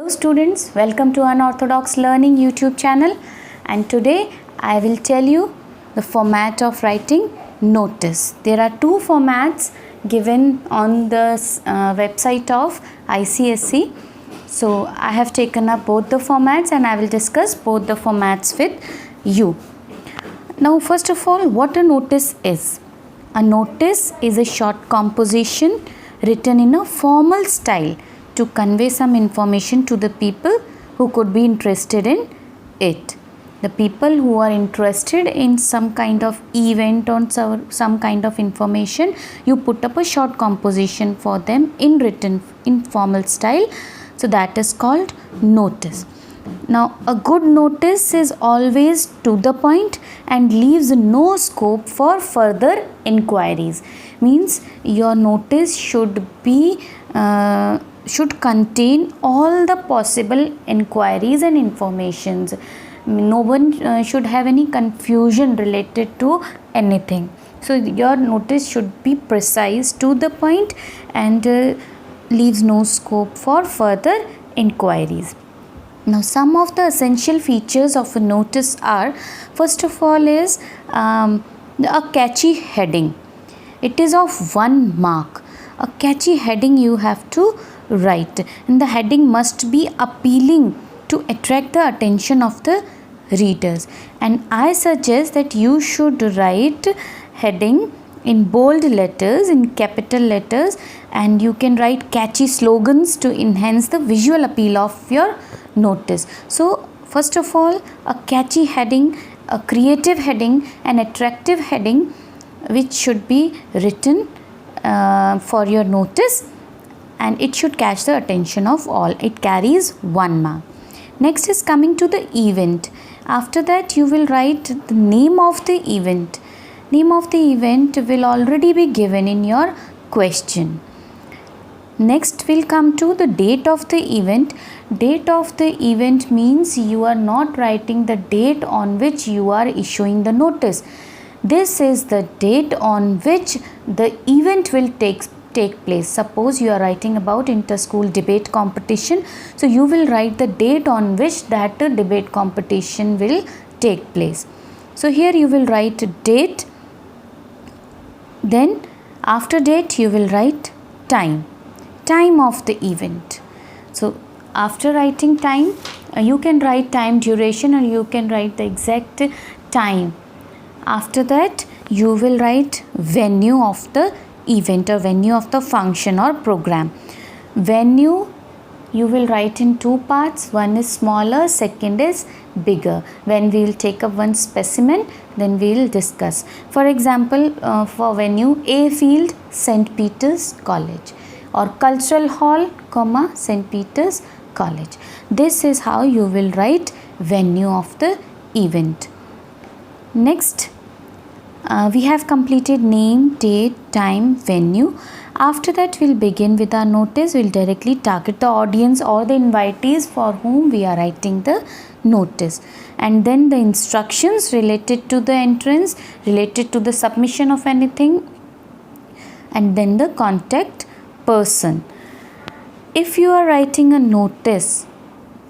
Students, welcome to Unorthodox Learning YouTube channel, and today I will tell you the format of writing notice. There are two formats given on the website of ICSE. So I have taken up both the formats and I will discuss both the formats with you. Now first of all, what a notice is. A notice is a short composition written in a formal style to convey some information to the people who could be interested in it. The people who are interested in some kind of event or some kind of information, you put up a short composition for them in written in formal style. So that is called notice. Now a good notice is always to the point and leaves no scope for further inquiries. Means your notice should contain all the possible inquiries and informations. No one should have any confusion related to anything. So your notice should be precise, to the point, and leaves no scope for further inquiries. Now some of the essential features of a notice are, first of all is a catchy heading. It is of 1 mark. A catchy heading you have to write, and the heading must be appealing to attract the attention of the readers. And I suggest that you should write heading in bold letters, in capital letters, and you can write catchy slogans to enhance the visual appeal of your notice. So first of all, a catchy heading, a creative heading, an attractive heading which should be written for your notice, and it should catch the attention of all. It carries 1 mark. Next is coming to the event. After that you will write the name of the event. Name of the event will already be given in your question. Next will come to the date of the event. Date of the event means you are not writing the date on which you are issuing the notice. This is the date on which the event will take place. Suppose you are writing about inter-school debate competition, so you will write the date on which that debate competition will take place. So here you will write date, then after date you will write time of the event. So after writing time, you can write time duration, or you can write the exact time. After that you will write venue of the event or venue of the function or program. Venue you will write in 2 parts. One is smaller, second is bigger. When we will take up one specimen, then we will discuss. For example, for venue, A field, St. Peter's College, or cultural hall, St. Peter's College. This is how you will write venue of the event. Next, we have completed name, date, time, venue. After that we'll begin with our notice. We'll directly target the audience or the invitees for whom we are writing the notice, and then the instructions related to the entrance, related to the submission of anything, and then the contact person. If you are writing a notice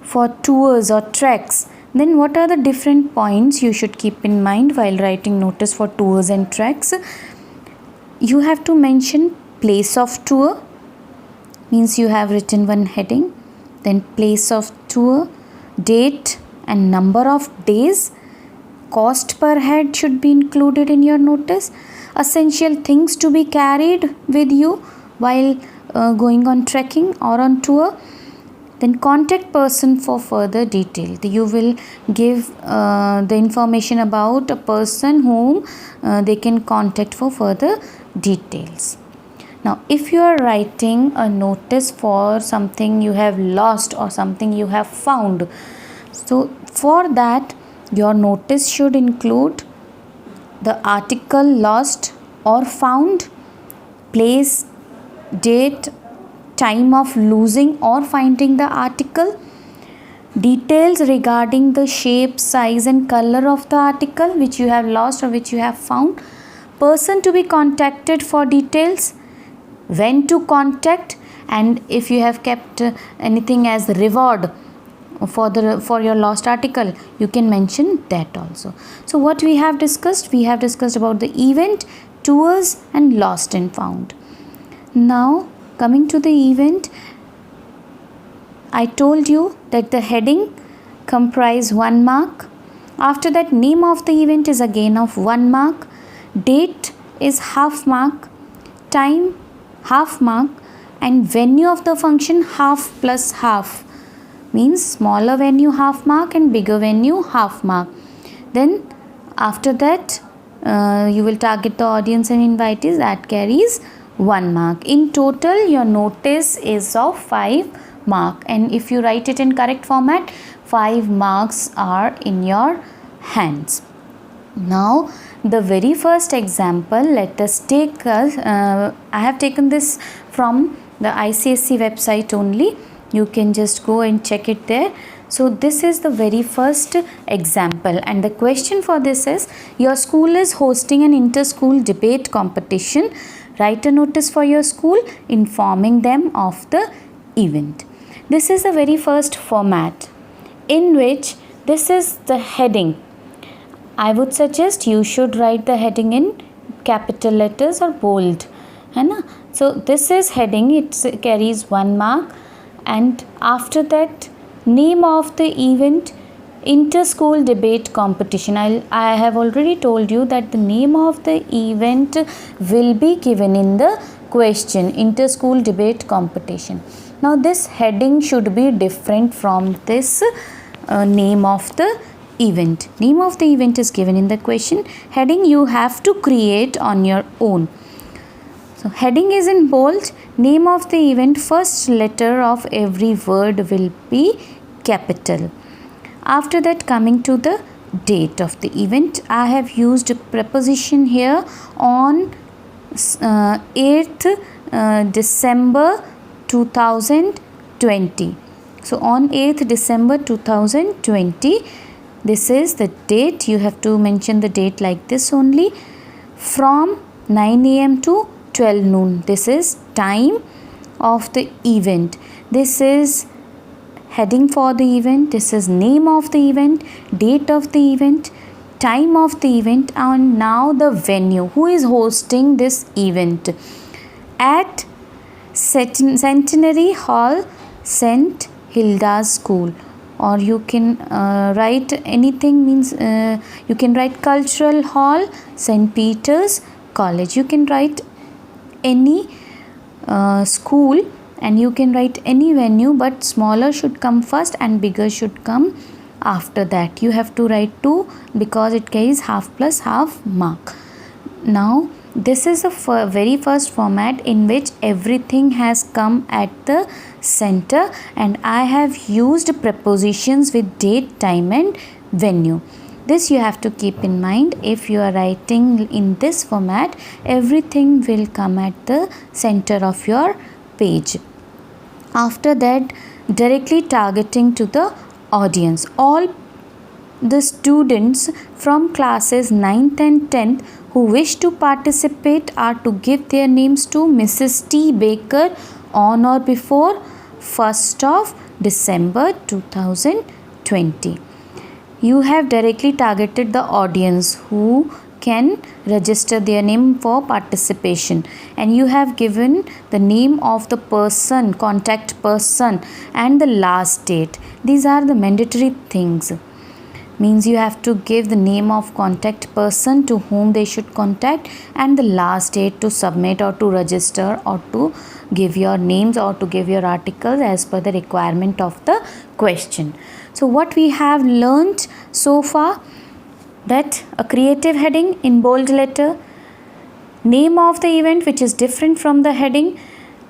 for tours or treks, then what are the different points you should keep in mind while writing notice for tours and treks? You have to mention place of tour, means you have written one heading, then place of tour, date and number of days, cost per head should be included in your notice, essential things to be carried with you while going on trekking or on tour, then contact person for further detail. You will give the information about a person whom they can contact for further details. Now if you are writing a notice for something you have lost or something you have found, so for that your notice should include the article lost or found, place, date, time of losing or finding the article, details regarding the shape, size and color of the article which you have lost or which you have found, person to be contacted for details, when to contact, and if you have kept anything as reward for your lost article, you can mention that also. So what we have discussed about the event, tours and lost and found. Now coming to the event, I told you that the heading comprise 1 mark. After that, name of the event is again of 1 mark, date is half mark, time half mark, and venue of the function half plus half, means smaller venue half mark and bigger venue half mark. Then after that you will target the audience and invitees, that carries 1 mark. In total your notice is of 5 mark, and if you write it in correct format, 5 marks are in your hands. Now the very first example, let us take I have taken this from the ICSE website only, you can just go and check it there. So this is the very first example, and the question for this is, your school is hosting an inter-school debate competition. Write a notice for your school informing them of the event. This is the very first format, in which this is the heading. I would suggest you should write the heading in capital letters or bold. So this is heading, it carries 1 mark, and after that, name of the event, inter-school debate competition. I have already told you that the name of the event will be given in the question, inter-school debate competition. Now this heading should be different from this name of the event. Name of the event is given in the question. Heading you have to create on your own. So heading is in bold. Name of the event, first letter of every word will be capital. After that, coming to the date of the event, I have used a preposition here on 8th December 2020. So on 8th December 2020, this is the date. You have to mention the date like this only. From 9 AM to 12 noon. This is time of the event. This is heading for the event. This is name of the event, date of the event, time of the event, and now the venue. Who is hosting this event? At Centenary Hall, St. Hilda's School. Or you can write anything, means you can write Cultural Hall, St. Peter's College. You can write any school, and you can write any venue, but smaller should come first and bigger should come after that. You have to write 2 because it carries half plus half mark. Now this is the very first format in which everything has come at the center, and I have used prepositions with date, time and venue. This you have to keep in mind. If you are writing in this format, everything will come at the center of your page. After that, directly targeting to the audience. All the students from classes 9th and 10th who wish to participate are to give their names to Mrs. T. Baker on or before 1st of December 2020. You have directly targeted the audience who can register their name for participation, and you have given the name of the person, contact person, and the last date. These are the mandatory things. Means you have to give the name of contact person to whom they should contact, and the last date to submit or to register or to give your names or to give your articles as per the requirement of the question. So what we have learnt so far, that a creative heading in bold letter, name of the event which is different from the heading,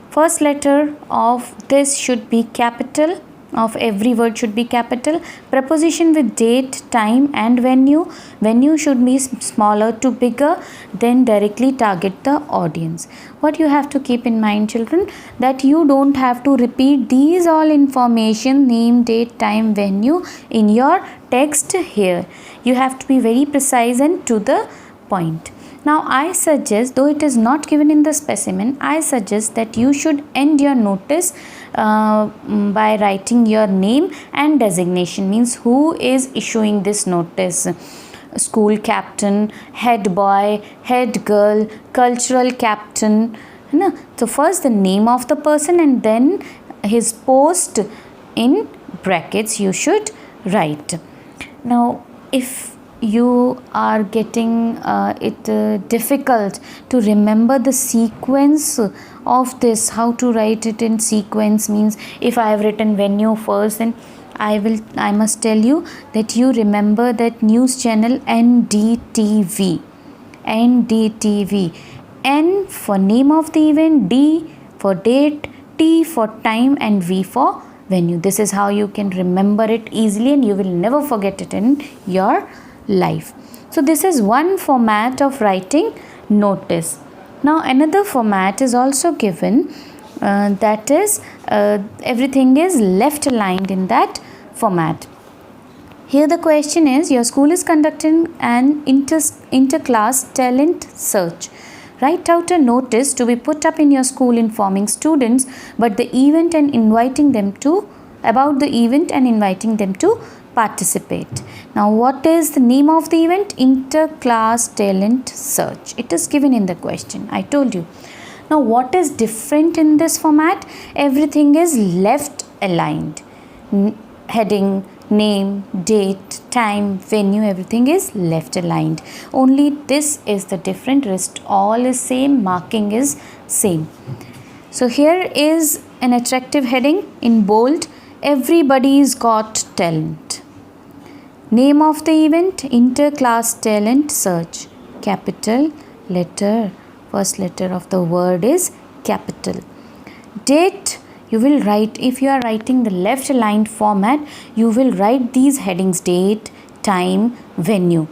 first letter of this should be capital, of every word should be capital, preposition with date, time and venue. Venue should be smaller to bigger, then directly target the audience. What you have to keep in mind, children, that you don't have to repeat these all information, name, date, time, venue, in your text here. You have to be very precise and to the point. Now I suggest, though it is not given in the specimen, I suggest that you should end your notice by writing your name and designation, means who is issuing this notice. School captain, head boy, head girl, cultural captain. So first the name of the person and then his post in brackets you should write. Now if you are getting it difficult to remember the sequence of this, how to write it in sequence, means if I have written venue first, then I must tell you that you remember that news channel NDTV. N for name of the event, D for date, T for time, and V for venue. This is how you can remember it easily and you will never forget it in your life. So this is one format of writing notice. Now another format is also given, that is everything is left aligned in that format. Here the question is, your school is conducting an inter-class talent search. Write out a notice to be put up in your school informing students about the event and inviting them to participate. Now what is the name of the event? Inter-class talent search. It is given in the question, I told you. Now what is different in this format? Everything is left aligned. Heading, name, date, time, venue, everything is left aligned. Only this is the different, rest all is same, marking is same. So here is an attractive heading in bold, everybody's got talent. Name of the event, inter-class talent search. Capital letter, first letter of the word is capital. Date, you will write, if you are writing the left aligned format, you will write these headings: date, time, venue.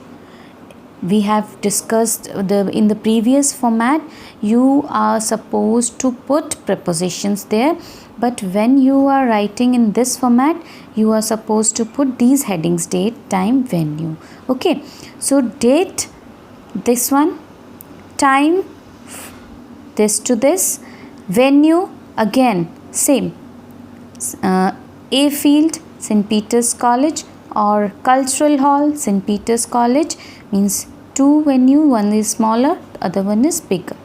We have discussed in the previous format, you are supposed to put prepositions there, but when you are writing in this format, you are supposed to put these headings: date, time, venue. Okay, so date, this one, time, this to this, venue, again same, A field, St. Peter's College, or Cultural Hall, St. Peter's College, means two venue, one is smaller, other one is bigger.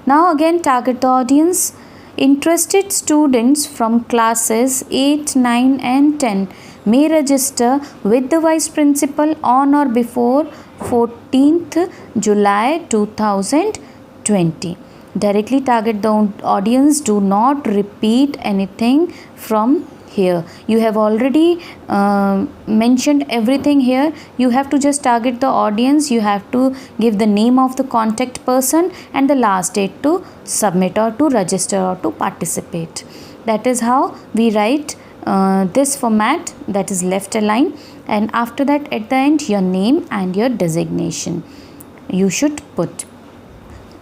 Now again target the audience. Interested students from classes 8, 9 and 10 may register with the Vice Principal on or before 14th July 2020. Directly target the audience, do not repeat anything from here. You have already mentioned everything here. You have to just target the audience. You have to give the name of the contact person and the last date to submit or to register or to participate. That is how we write this format, that is left aligned, and after that at the end your name and your designation you should put.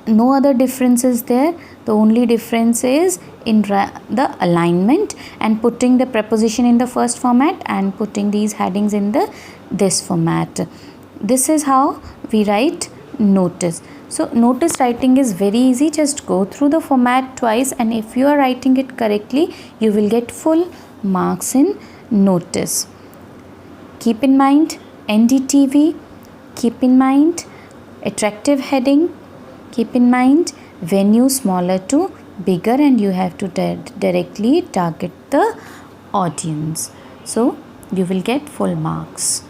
No other difference is there. The only difference is in the alignment and putting the preposition in the first format and putting these headings in this format. This is how we write notice. So notice writing is very easy. Just go through the format twice, and if you are writing it correctly, you will get full marks in notice. Keep in mind NDTV, keep in mind attractive heading, keep in mind venue smaller to bigger, and you have to directly target the audience. So you will get full marks.